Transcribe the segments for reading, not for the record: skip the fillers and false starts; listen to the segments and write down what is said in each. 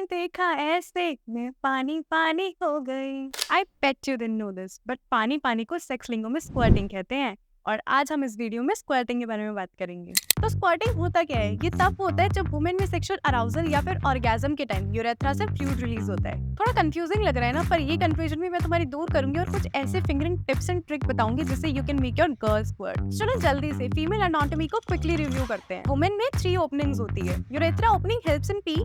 देखा ऐसे मैं पानी पानी हो गई। I bet you didn't know this, but पानी पानी को सेक्स लिंगो में स्क्वर्टिंग कहते हैं। और आज हम इस वीडियो में स्क्वर्टिंग के बारे में बात करेंगे। तो स्क्वर्टिंग होता क्या है? ये तब होता है जब वुमेन में सेक्सुअल अराउजल या फिर ऑर्गेज्म के टाइम यूरेथ्रा से फ्लूइड रिलीज होता है। थोड़ा कंफ्यूजिंग लग रहा है ना, पर ये कंफ्यूजन भी मैं तुम्हारी दूर करूंगी और कुछ ऐसे फिंगरिंग टिप्स एंड ट्रिक बताऊंगी जिससे you can make your girl squirt. चलो जल्दी से फीमेल एनाटॉमी को क्विकली रिव्यू करते हैं। वुमेन में 3 ओपनिंग्स होती है। Urethra opening helps in P,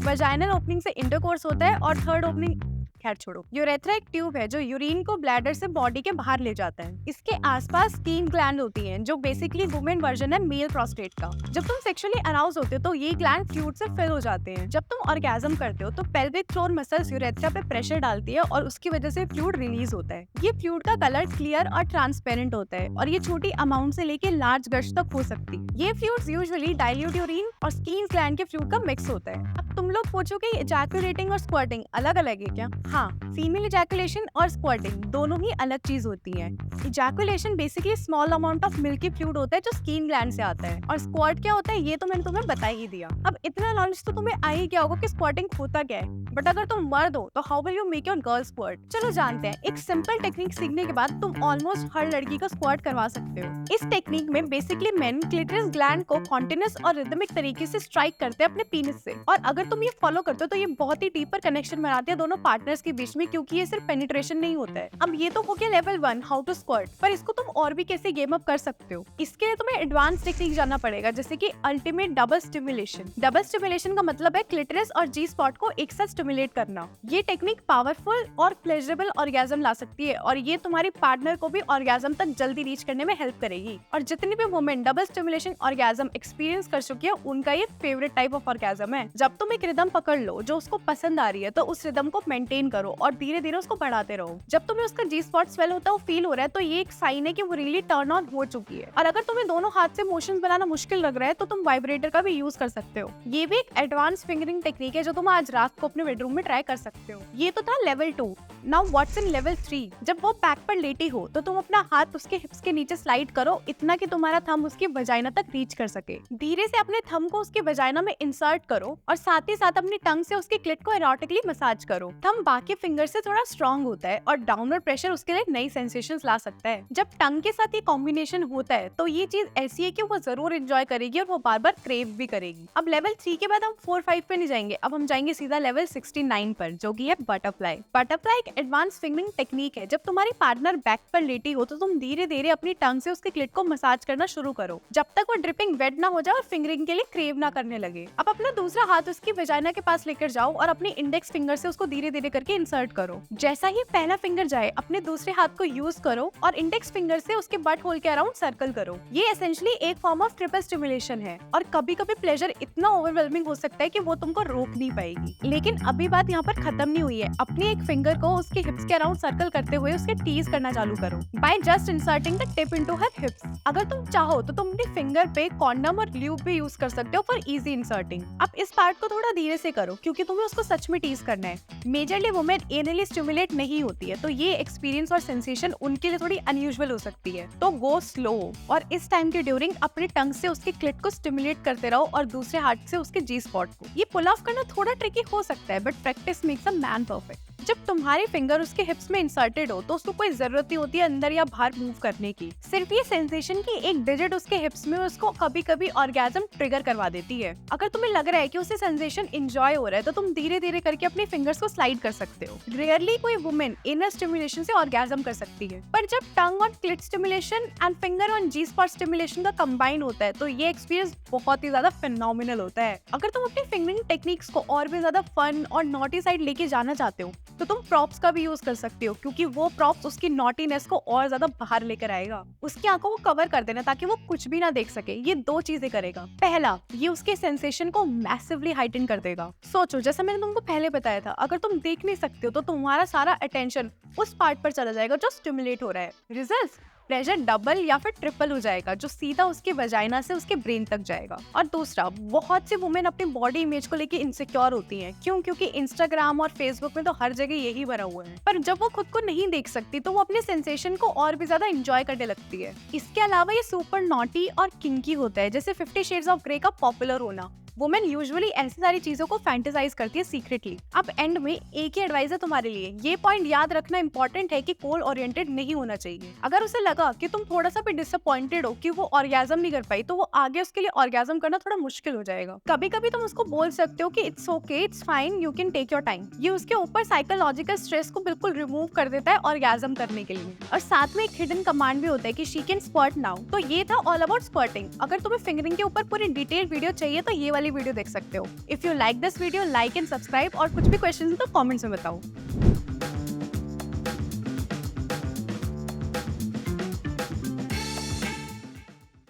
vaginal opening से इंटरकोर्स होता है और थर्ड ओपनिंग खैर छोड़ो। यूरेथ्रा एक ट्यूब है जो यूरिन को ब्लैडर से बॉडी के बाहर ले जाता है। इसके आसपास 3 ग्लैंड होती हैं जो बेसिकली वुमेन वर्जन है मेल प्रोस्टेट का। जब तुम सेक्सुअली अराउज होते हो तो ये ग्लैंड फ्लूइड से फिल हो जाते हैं। जब तुम ऑर्गेज्म करते हो तो पेल्विक फ्लोर मसल्स यूरेथ्रा पे प्रेशर डालती है और उसकी वजह से फ्लूइड रिलीज होता है। ये फ्लूइड का कलर क्लियर और ट्रांसपेरेंट होता है और ये छोटी अमाउंट से लेके लार्ज गश तक हो सकती है। ये फ्लूइड्स यूजुअली डाइल्यूट यूरिन और स्कीन ग्लैंड के फ्लूइड का मिक्स होता है। अब तुम लोग पूछोगे इजैकुलेटिंग और स्क्वर्टिंग अलग अलग है क्या? हाँ, फीमेल इजैकुलेशन और स्क्वर्टिंग दोनों ही अलग चीज होती है। Ejaculation basically small amount of milky fluid होता है जो स्किन ग्लैंड से आता है, और स्क्वर्ट क्या होता है ये तो मैंने तुम्हें बता ही दिया। अब इतना नॉलेज तो तुम्हें आ ही गया होगा कि स्क्वर्टिंग होता क्या है, बट अगर तुम मर्द हो तो how will you make your girl squirt? चलो जानते हैं। एक सिंपल टेक्निक सीखने के बाद तुम ऑलमोस्ट हर लड़की का स्क्वर्ट करवा सकते हो। इस टेक्निक में बेसिकली मेन क्लिटरिस ग्लैंड को कॉन्टिन्यूअस और रिदमिक तरीके से स्ट्राइक करते हैं अपने पीनिस से, और अगर तुम ये फॉलो करते हो तो ये बहुत ही डीपर कनेक्शन बनाते हैं दोनों पार्टनर्स के बीच में, क्योंकि ये सिर्फ पेनिट्रेशन नहीं होता है। अब ये तो हो गया लेवल 1 हाउ टू स्क्वर्ट, पर इसको तुम और भी कैसे गेम अप कर सकते हो? इसके लिए तुम्हें एडवांस टेक्निक जानना पड़ेगा, जैसे कि ultimate double stimulation. Double stimulation का मतलब है क्लिटरिस और जी स्पॉट को एक साथ स्टिमुलेट करना। ये टेक्निक पावरफुल और प्लेजरेबल ऑर्गेज्म ला सकती है और ये तुम्हारी पार्टनर को भी ऑर्गेज्म तक जल्दी रीच करने में हेल्प करेगी। और जितनी भी women double stimulation orgasm experience कर चुकी है उनका ये फेवरेट टाइप ऑफ ऑर्गेज्म है। जब तुम एक रिदम पकड़ लो जो उसको पसंद आ रही है तो उस रिदम को मेंटेन करो और धीरे धीरे उसको बढ़ाते रहो। जब तुम्हें उसका जी स्पॉट स्वेल होता है फील हो रहा है तो ये एक साइन है कि वो रियली टर्न ऑन हो चुकी है। और अगर तुम्हें दोनों हाथ से मोशंस बनाना मुश्किल लग रहा है तो तुम वाइब्रेटर का भी यूज कर सकते हो। ये भी एक एडवांस फिंगरिंग टेक्निक है जो तुम आज रात को अपने बेडरूम में ट्राई कर सकते हो। ये तो था level 2। Now what's in level 3? जब वो बैक पर लेटी हो तो तुम अपना हाथ उसके हिप्स के नीचे स्लाइड करो इतना कि तुम्हारा थंब उसकी वजाइना तक रीच कर सके। धीरे से अपने थंब को उसके वजाइना में इंसर्ट करो और साथ ही साथ अपनी टंग से उसके क्लिट को एरोटिकली मसाज करो। थंब बाकी फिंगर से थोड़ा स्ट्रॉन्ग होता है और डाउनवर्ड प्रेशर उसके लिए नई सेंसेशंस ला सकता है। जब टंग के साथ ये कॉम्बिनेशन होता है तो ये चीज ऐसी है कि वो जरूर एंजॉय करेगी और वो बार बार क्रेव भी करेगी। अब लेवल 3 के बाद हम 4-5 पे नहीं जाएंगे, अब हम जाएंगे सीधा लेवल 69 पर, जो कि है बटरफ्लाई। बटरफ्लाई एक एडवांस फिंगरिंग टेक्निक है। जब तुम्हारी पार्टनर बैक पर लेटी हो तो तुम धीरे धीरे अपनी टंग से उसके क्लिट को मसाज करना शुरू करो जब तक वो ड्रिपिंग वेट ना हो जाए और फिंगरिंग के लिए क्रेव ना करने लगे। अब अपना दूसरा हाथ उसकी वजाइना के पास लेकर जाओ और अपनी इंडेक्स फिंगर से उसको धीरे धीरे करके इंसर्ट करो। जैसा ही पहला फिंगर जाए अपने दूसरे हाथ को यूज करो और इंडेक्स फिंगर से उसके बट होल के अराउंड सर्कल करो। ये एसेंशियली एक फॉर्म ऑफ ट्रिपल स्टिमुलेशन है और कभी कभी प्लेजर इतना ओवरवेलमिंग हो सकता है कि वो तुमको रोक नहीं पाएगी। लेकिन अभी बात यहाँ पर खत्म नहीं हुई है। अपने एक फिंगर को उसके हिप्स के अराउंड सर्कल करते हुए उसके टीज करना चालू करो by just inserting the tip into हर हिप्स। अगर तुम चाहो तो तुम अपने फिंगर पे कॉन्डम और ल्यूब भी यूज कर सकते हो फॉर इजी इंसर्टिंग। अब इस पार्ट को थोड़ा धीरे से करो क्योंकि तुम्हें उसको सच में टीज करना है। मेजरली वुमेन एनली स्टिमुलेट नहीं होती है तो ये एक्सपीरियंस और सेंसेशन उनके लिए थोड़ी अनयूजुअल हो सकती है, तो गो स्लो और इस टाइम के ड्यूरिंग अपने टंग से उसके क्लिट को स्टिमुलेट करते रहो और दूसरे हाथ से उसके जी स्पॉट को। ये पुल ऑफ करना थोड़ा ट्रिकी हो सकता है but practice makes a man perfect. जब तुम्हारी फिंगर उसके हिप्स में इंसर्टेड हो तो उसको कोई जरूरत नहीं होती है अंदर या बाहर मूव करने की। सिर्फ ये सेंसेशन की एक डिजिट उसके हिप्स में उसको कभी कभी ऑर्गेज्म ट्रिगर करवा देती है। अगर तुम्हें लग रहा है कि उसे सेंसेशन एंजॉय हो रहा है तो तुम धीरे धीरे करके अपनी फिंगर्स को स्लाइड कर सकते हो। रेयरली कोई वुमेन इनर स्टिमुलेशन से ऑर्गेज्म कर सकती है, पर जब tongue on clit stimulation and finger on G spot stimulation का कंबाइन होता है तो ये एक्सपीरियंस बहुत ही ज्यादा फिनोमिनल होता है। अगर तुम अपनी फिंगरिंग टेक्निक्स को और भी ज्यादा फन और नॉटी साइड लेके जाना चाहते हो तो तुम प्रॉप्स का भी यूज कर सकते हो, क्योंकि वो प्रॉप्स उसकी नॉटीनेस को और ज्यादा बाहर लेकर आएगा। उसकी आंखों को कवर कर देना ताकि वो कुछ भी ना देख सके। ये 2 चीजें करेगा। पहला, ये उसके सेंसेशन को मैसिवली हाइटन कर देगा। सोचो, जैसा मैंने तुमको पहले बताया था, अगर तुम देख नहीं सकते हो तो तुम्हारा सारा अटेंशन उस पार्ट पर चला जाएगा जो स्टिमुलेट हो रहा है। रिजल्ट प्रेशर डबल या फिर ट्रिपल हो जाएगा जो सीधा उसके वजाइना से उसके ब्रेन तक जाएगा। और दूसरा, बहुत सी वुमेन अपनी बॉडी इमेज को लेके इनसिक्योर होती हैं। क्योंकि इंस्टाग्राम और फेसबुक में तो हर जगह यही भरा हुआ है, पर जब वो खुद को नहीं देख सकती तो वो अपने सेंसेशन को और भी ज्यादा एंजॉय करने लगती है। इसके अलावा ये सुपर नॉटी और किंकी होता है, जैसे 50 शेड्स ऑफ ग्रे का पॉपुलर होना। वुमेन यूजुअली ऐसी सारी चीजों को फैंटेसाइज करती है सीक्रेटली। अब एंड में एक ही एडवाइस है तुम्हारे लिए, ये पॉइंट याद रखना इंपॉर्टेंट है कि गोल ओरिएंटेड नहीं होना चाहिए। अगर उसे लगा कि तुम थोड़ा सा भी डिसअपॉइंटेड हो कि वो ऑर्गेज्म नहीं कर पाई, तो वो आगे उसके लिए ऑर्गेज्म करना थोड़ा मुश्किल हो जाएगा। कभी कभी तुम उसको बोल सकते हो कि it's okay, it's fine, you can take your time. ये उसके ऊपर साइकोलॉजिकल स्ट्रेस को बिल्कुल रिमूव कर देता है ऑर्गेज्म करने के लिए। और साथ में एक हिडन कमांड भी होता है कि शी कैन स्क्वाट नाउ। तो ये था ऑल अबाउट स्क्वाटिंग। अगर तुम्हें फिंगरिंग के ऊपर पूरी डिटेल्ड वीडियो चाहिए तो ये वाली वीडियो देख सकते हो। If you like this video, like and subscribe, और कुछ भी क्वेश्चन तो कमेंट्स में बताओ।